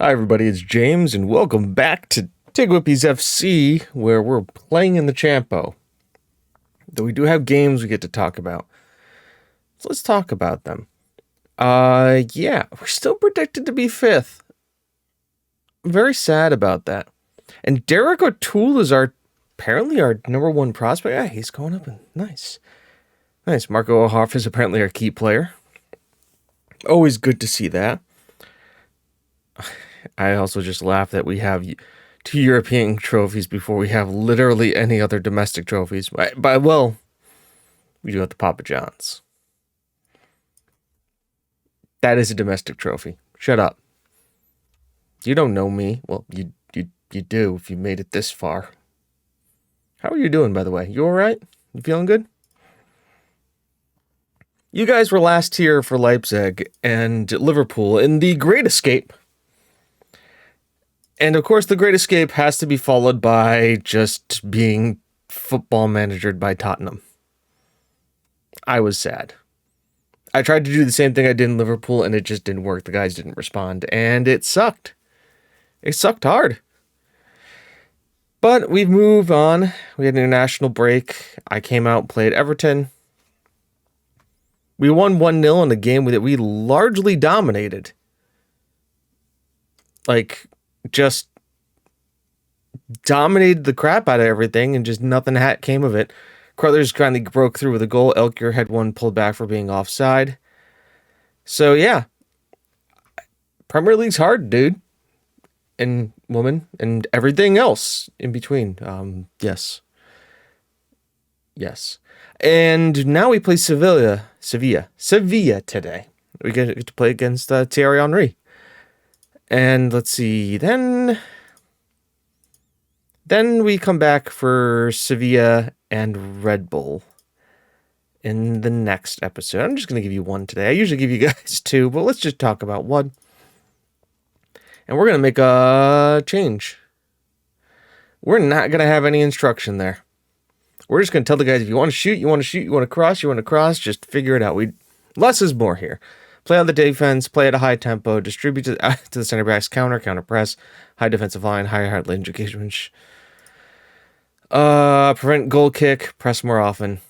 Hi everybody, it's James and welcome back to TGWPIS FC where we're playing in the Champo. Though we do have games we get to talk about. So let's talk about them. Yeah, we're still predicted to be 5th. I'm very sad about that. And Derek O'Toole is apparently our number 1 prospect. Yeah, he's going up and nice. Nice. Marco Ohoff is apparently our key player. Always good to see that. I also just laugh that we have 2 European trophies before we have literally any other domestic trophies. Well, we do have the Papa John's. That is a domestic trophy. Shut up. You don't know me. Well, you do if you made it this far. How are you doing, by the way? You all right? You feeling good? You guys were last here for Leipzig and Liverpool in the Great Escape. And of course, the Great Escape has to be followed by just being football managered by Tottenham. I was sad. I tried to do the same thing I did in Liverpool, and it just didn't work. The guys didn't respond, and it sucked. It sucked hard. But we've moved on. We had an international break. I came out and played Everton. We won 1-0 in a game that we largely dominated. Just dominated the crap out of everything, and just nothing came of it. Crothers kindly broke through with a goal. Elkier had one pulled back for being offside. So, yeah. Premier League's hard, dude. And woman, and everything else in between. Yes. And now we play Sevilla today. We get to play against Thierry Henry. And let's see, then we come back for Sevilla and Red Bull in the next episode. I'm just going to give you one today. I usually give you guys 2, but let's just talk about one. And we're going to make a change. We're not going to have any instruction there. We're just going to tell the guys, if you want to shoot, you want to shoot, you want to cross, just figure it out. Less is more here. Play on the defense, play at a high tempo, distribute to the center backs, counter press, high defensive line, higher hard lane engagement. Prevent goal kick, press more often.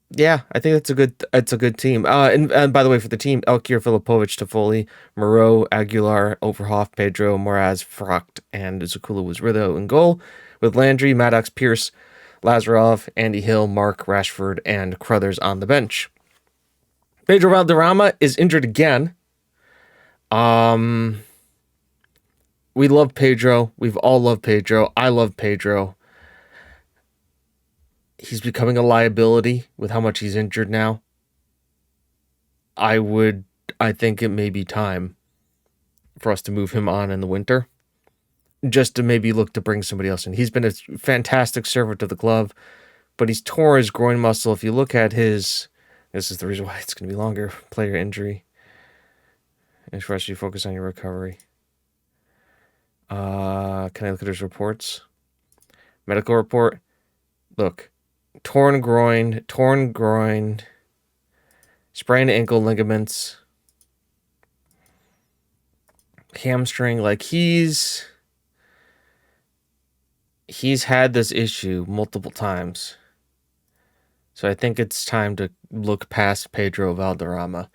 Yeah, I think that's a good team. And by the way, for the team, Elkier, Filipovic, Toffoli, Moreau, Aguilar, Overhoff, Pedro, Moraz, Frocht, and Zakula was Rizzo in goal, with Landry, Maddox, Pierce, Lazarov, Andy Hill, Mark, Rashford, and Crothers on the bench. Pedro Valderrama is injured again. We love Pedro. We've all loved Pedro. I love Pedro. He's becoming a liability with how much he's injured now. I think it may be time for us to move him on in the winter. Just to maybe look to bring somebody else in. He's been a fantastic servant to the club, but he's tore his groin muscle. If you look at this is the reason why it's going to be longer. Player injury. And for us, you focus on your recovery. Can I look at his reports? Medical report. Look. Torn groin. Sprained ankle ligaments. Hamstring. He's had this issue multiple times. So I think it's time to look past Pedro Valderrama.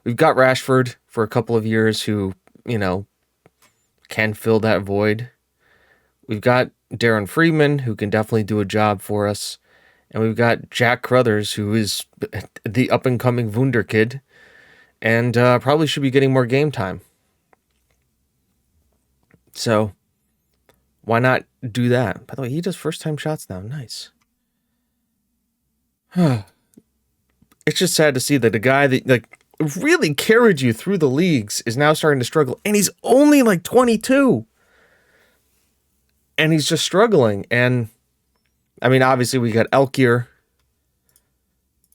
We've got Rashford for a couple of years who, can fill that void. We've got Darren Freeman who can definitely do a job for us. And we've got Jack Crothers who is the up-and-coming Wunderkid and probably should be getting more game time. So why not do that? By the way, he does first-time shots now. Nice. It's just sad to see that a guy that really carried you through the leagues is now starting to struggle, and he's only 22, and he's just struggling. And I mean, obviously we got Elkier,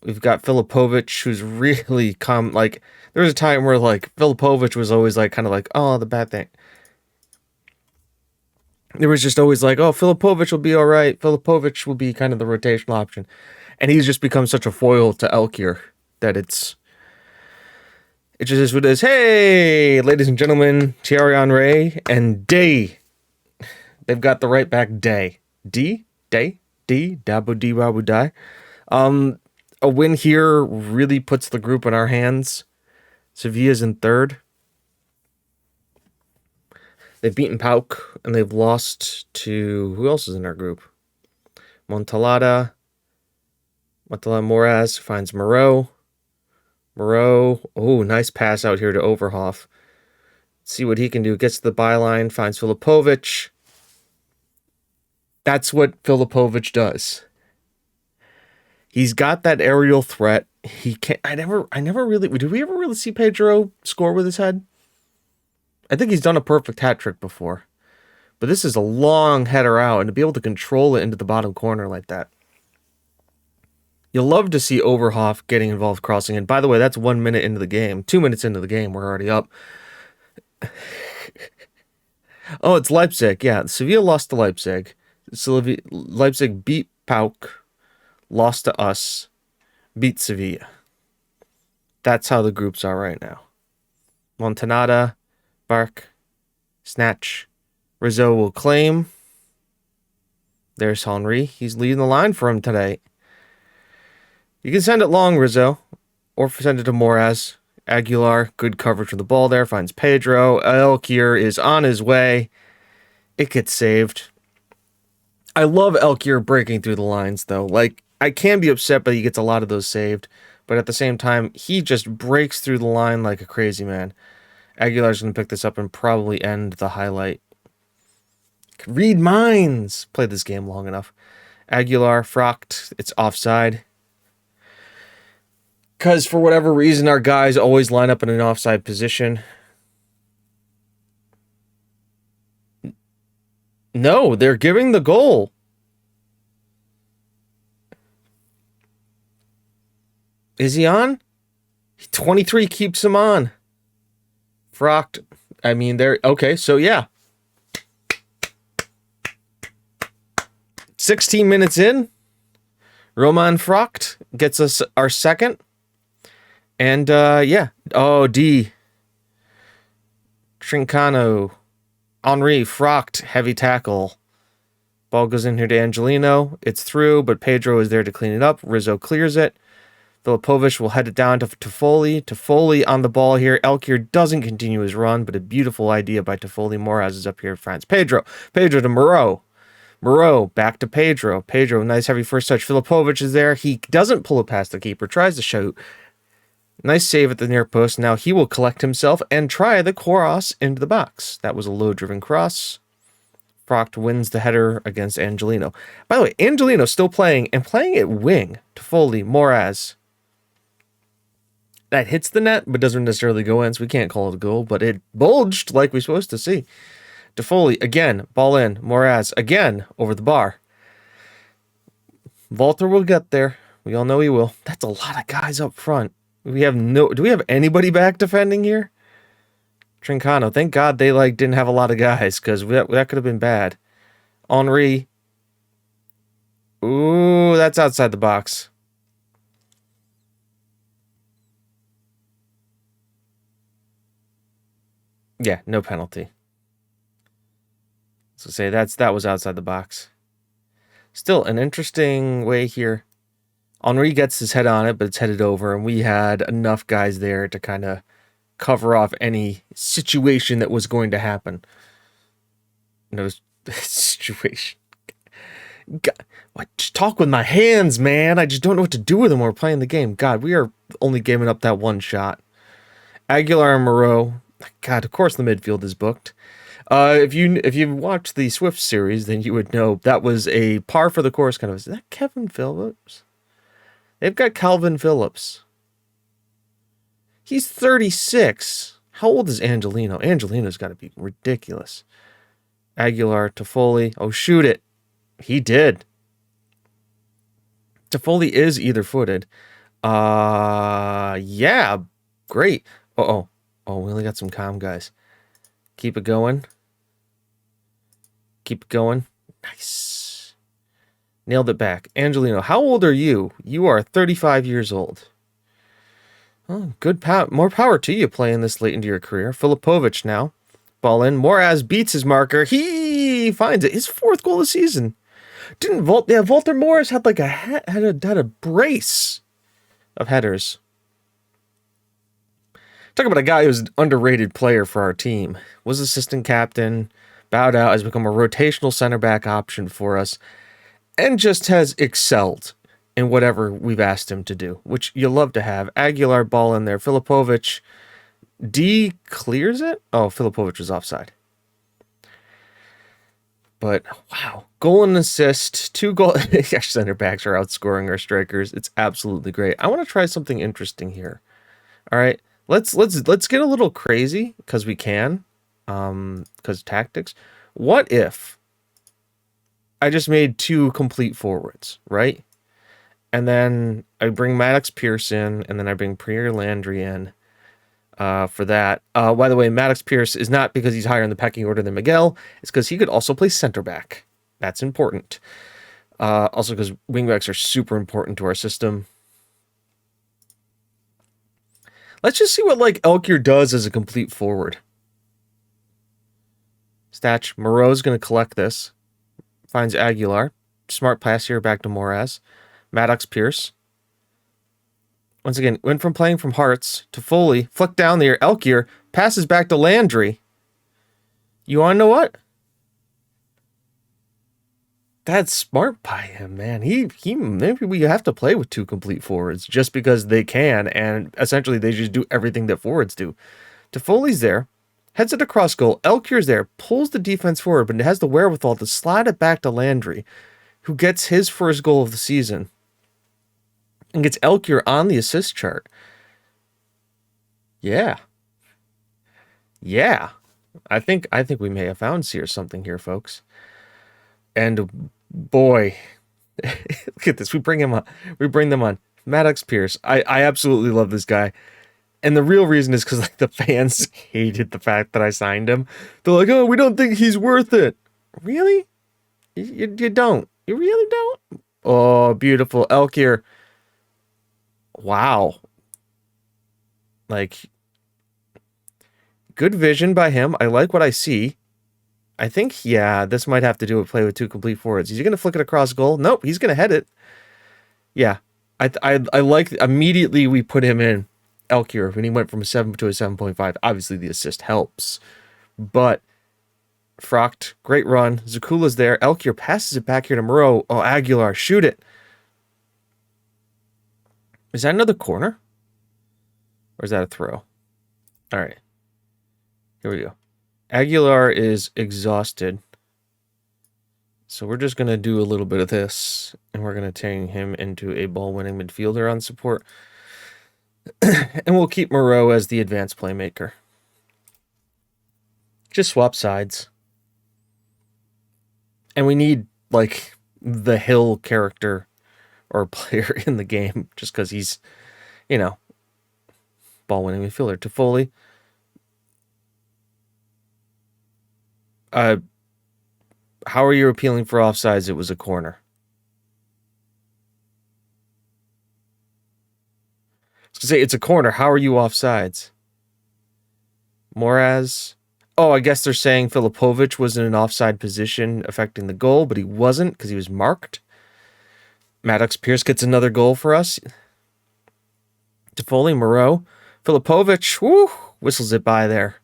we've got Filipovic, who's really come. There was a time where Filipovic was always oh, the bad thing. There was just always Filipovic will be all right. Filipovic will be kind of the rotational option. And he's just become such a foil to Elkier that It just is what it is. Hey, ladies and gentlemen, Thierry Henry and Day. They've got the right back Day. Day, Dabu D Wabu Die. A win here really puts the group in our hands. Sevilla's in third. They've beaten Pauk and they've lost to who else is in our group? Montalada Moraz finds Moreau. Oh, nice pass out here to Overhoff. See what he can do. Gets to the byline, finds Filipovic. That's what Filipovic does. He's got that aerial threat. He can't. I never really. Did we ever really see Pedro score with his head? I think he's done a perfect hat trick before, but this is a long header out, and to be able to control it into the bottom corner like that. You'll love to see Overhoff getting involved crossing. And by the way, that's 1 minute into the game. 2 minutes into the game, we're already up. Oh, it's Leipzig. Yeah, Sevilla lost to Leipzig. Leipzig beat Pauk, lost to us, beat Sevilla. That's how the groups are right now. Montanada, Bark, Snatch. Rizzo will claim. There's Henry. He's leading the line for him today. You can send it long, Rizzo, or send it to Moraz. Aguilar, good coverage of the ball there, finds Pedro. Elkier is on his way. It gets saved. I love Elkier breaking through the lines, though. Like, I can be upset, but he gets a lot of those saved. But at the same time, he just breaks through the line like a crazy man. Aguilar's going to pick this up and probably end the highlight. Read minds! Played this game long enough. Aguilar, Frocht, it's offside. Because for whatever reason, our guys always line up in an offside position. No, they're giving the goal. Is he on? 23 keeps him on. Frocht, I mean, they're... Okay, so yeah. 16 minutes in. Roman Frocht gets us our second. And, yeah. Oh, D. Trincano. Henri, Frocht, heavy tackle. Ball goes in here to Angelino. It's through, but Pedro is there to clean it up. Rizzo clears it. Filipovic will head it down to Toffoli. Toffoli on the ball here. Elkier doesn't continue his run, but a beautiful idea by Toffoli. Moraz is up here. France. Pedro to Moreau. Moreau back to Pedro. Pedro, nice heavy first touch. Filipovic is there. He doesn't pull it past the keeper. Tries to shoot. Nice save at the near post. Now he will collect himself and try the cross into the box. That was a low-driven cross. Frocht wins the header against Angelino. By the way, Angelino still playing and playing at wing. Toffoli, Moraz. That hits the net, but doesn't necessarily go in, so we can't call it a goal, but it bulged like we're supposed to see. Toffoli, again, ball in. Moraz, again, over the bar. Walter will get there. We all know he will. That's a lot of guys up front. Do we have anybody back defending here? Trincano, thank God they didn't have a lot of guys, because that could have been bad. Henri. Ooh, that's outside the box. Yeah, no penalty. So say that was outside the box. Still an interesting way here. Henri gets his head on it, but it's headed over, and we had enough guys there to kind of cover off any situation that was going to happen. No situation. God, I just talk with my hands, man. I just don't know what to do with them when we're playing the game. God, we are only giving up that one shot. Aguilar and Moreau. God, of course the midfield is booked. If you watched the Swift series, then you would know that was a par for the course kind of. Is that Kevin Phillips? They've got Calvin Phillips. He's 36. How old is Angelino? Angelino's got to be ridiculous. Aguilar, Toffoli. Oh, shoot it. He did. Toffoli is either-footed. Yeah. Great. Oh, we only got some calm guys. Keep it going. Nice. Nailed it back. Angelino, how old are you? You are 35 years old. Oh, more power to you playing this late into your career. Filipovic now. Ball in. Moraz beats his marker. He finds it. His 4th goal of the season. Walter Morris had like had a brace of headers. Talk about a guy who's an underrated player for our team. Was assistant captain, bowed out, has become a rotational center back option for us, and just has excelled in whatever we've asked him to do, which you love to have. Aguilar ball in there. Filipovic D clears it. Oh, Filipovic was offside. But wow, goal and assist, 2 goal. Center backs are outscoring our strikers. It's absolutely great. I want to try something interesting here. All right, let's get a little crazy because we can, because tactics. What if I just made 2 complete forwards, right? And then I bring Maddox Pierce in, and then I bring Pierre Landry in. For that. By the way, Maddox Pierce is not because he's higher in the pecking order than Miguel. It's because he could also play center back. That's important. Also because wingbacks are super important to our system. Let's just see what like Elkier does as a complete forward. Statch. Moreau's going to collect this. Finds Aguilar. Smart pass here back to Moraz. Maddox Pierce. Once again, went from playing from Hearts to Foley, flicked down there. Elkier passes back to Landry. You want to know what? That's smart by him, man. He maybe we have to play with 2 complete forwards just because they can, and essentially they just do everything that forwards do. Toffoli's there, heads it across goal. Elkier's there, pulls the defense forward, but has the wherewithal to slide it back to Landry, who gets his 1st goal of the season. And gets Elkier on the assist chart. Yeah. I think we may have found something here, folks. And boy, look at this. We bring them on. Maddox Pierce. I absolutely love this guy. And the real reason is because like the fans hated the fact that I signed him. They're like, oh, we don't think he's worth it. Really? You don't. You really don't? Oh, beautiful. Elkier. Wow. Like, good vision by him. I like what I see. I think, yeah, this might have to do with play with 2 complete forwards. Is he going to flick it across goal? Nope, he's going to head it. Yeah. I like, immediately we put him in Elkier when he went from a 7 to a 7.5. Obviously, the assist helps. But, Frocht, great run. Zakula's there. Elkier passes it back here to Moreau. Oh, Aguilar, shoot it. Is that another corner? Or is that a throw? All right. Here we go. Aguilar is exhausted. So we're just going to do a little bit of this. And we're going to turn him into a ball-winning midfielder on support. And we'll keep Moreau as the advanced playmaker. Just swap sides. And we need, like, the Hill character or player in the game, just because he's, you know, ball-winning midfielder. Toffoli. How are you appealing for offsides? It was a corner. I was going to say, it's a corner. How are you offsides? Moraz. Oh, I guess they're saying Filipovic was in an offside position affecting the goal, but he wasn't because he was marked. Maddox Pierce gets another goal for us. Toffoli, Moreau. Filipovic, whoo, whistles it by there.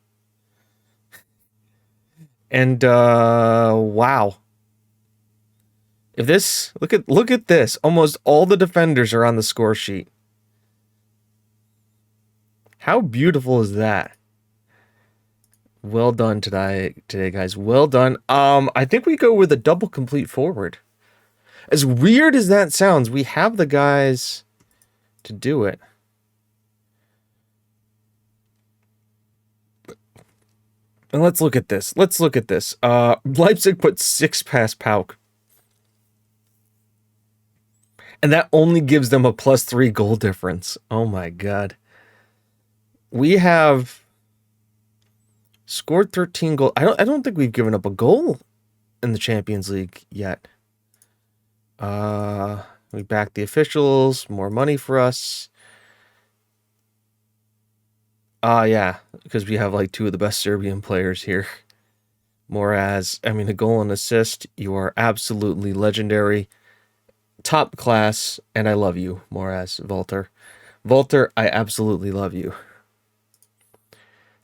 And, wow. If this, look at this. Almost all the defenders are on the score sheet. How beautiful is that? Well done today, guys. Well done. I think we go with a double complete forward. As weird as that sounds, we have the guys to do it. And let's look at this. Leipzig put 6 past Pauk. And that only gives them a +3 goal difference. Oh my god. We have scored 13 goals. I don't think we've given up a goal in the Champions League yet. We back the officials, more money for us. Yeah, because we have like two of the best Serbian players here. Moraz, I mean, a goal and assist. You are absolutely legendary, top class, and I love you, Moraz, Volter. Volter, I absolutely love you.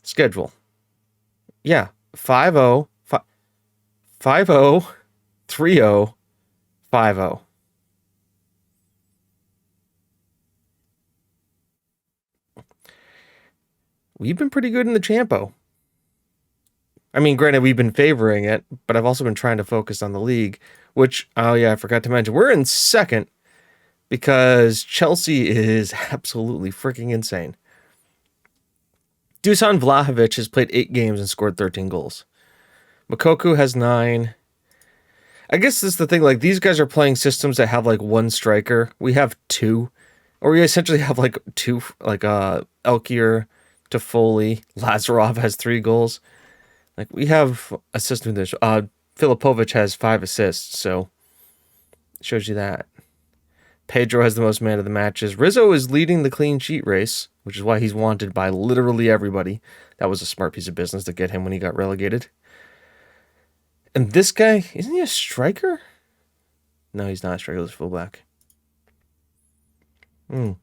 Schedule. Yeah, 5-0, 5-0, 3-0, 5-0. We've been pretty good in the Champo. I mean, granted, we've been favoring it, but I've also been trying to focus on the league, which, oh yeah, I forgot to mention, we're in second because Chelsea is absolutely freaking insane. Dusan Vlahovic has played 8 games and scored 13 goals. Mokoku has 9. I guess that's the thing, like, these guys are playing systems that have, like, 1 striker. We have 2. Or we essentially have, like, 2, like, Elkier, Toffoli, Lazarov has 3 goals. Like, we have a system that Filipovic has 5 assists, so it shows you that. Pedro has the most man of the matches. Rizzo is leading the clean sheet race, which is why he's wanted by literally everybody. That was a smart piece of business to get him when he got relegated. And this guy, isn't he a striker? No, he's not a striker. He's a fullback. I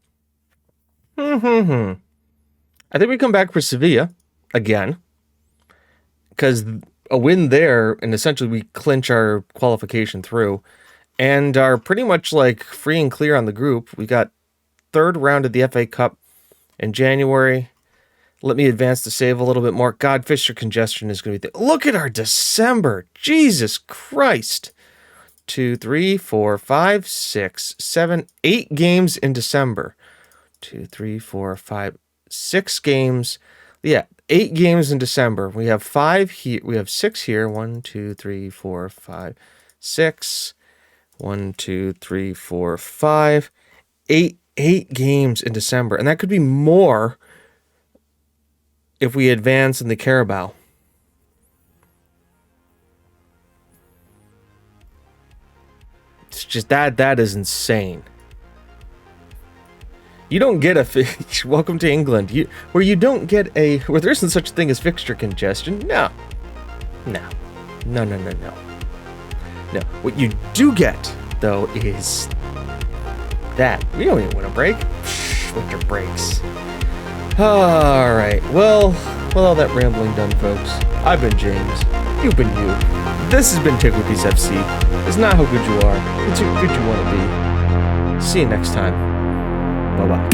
think we come back for Sevilla again. Because a win there, and essentially we clinch our qualification through, and are pretty much like free and clear on the group. We got 3rd round of the FA Cup in January. Let me advance to save a little bit more. God, fixture congestion is going to be there. Look at our December. Jesus Christ. 2, 3, 4, 5, 6, 7, 8 games in December. 2, 3, 4, 5, 6 games. Yeah, 8 games in December. We have 5 here. We have 6 here. 1, 2, 3, 4, 5, 6. 1, 2, 3, 4, 5. 8 games in December. And that could be more if we advance in the Carabao. It's just that is insane. You don't get a welcome to England. Where there isn't such a thing as fixture congestion. No. What you do get though is that we don't even win a break. Winter breaks. All right. Well, with all that rambling done, folks, I've been James. You've been you. This has been TGWPIS FC. It's not how good you are. It's how good you want to be. See you next time. Bye-bye.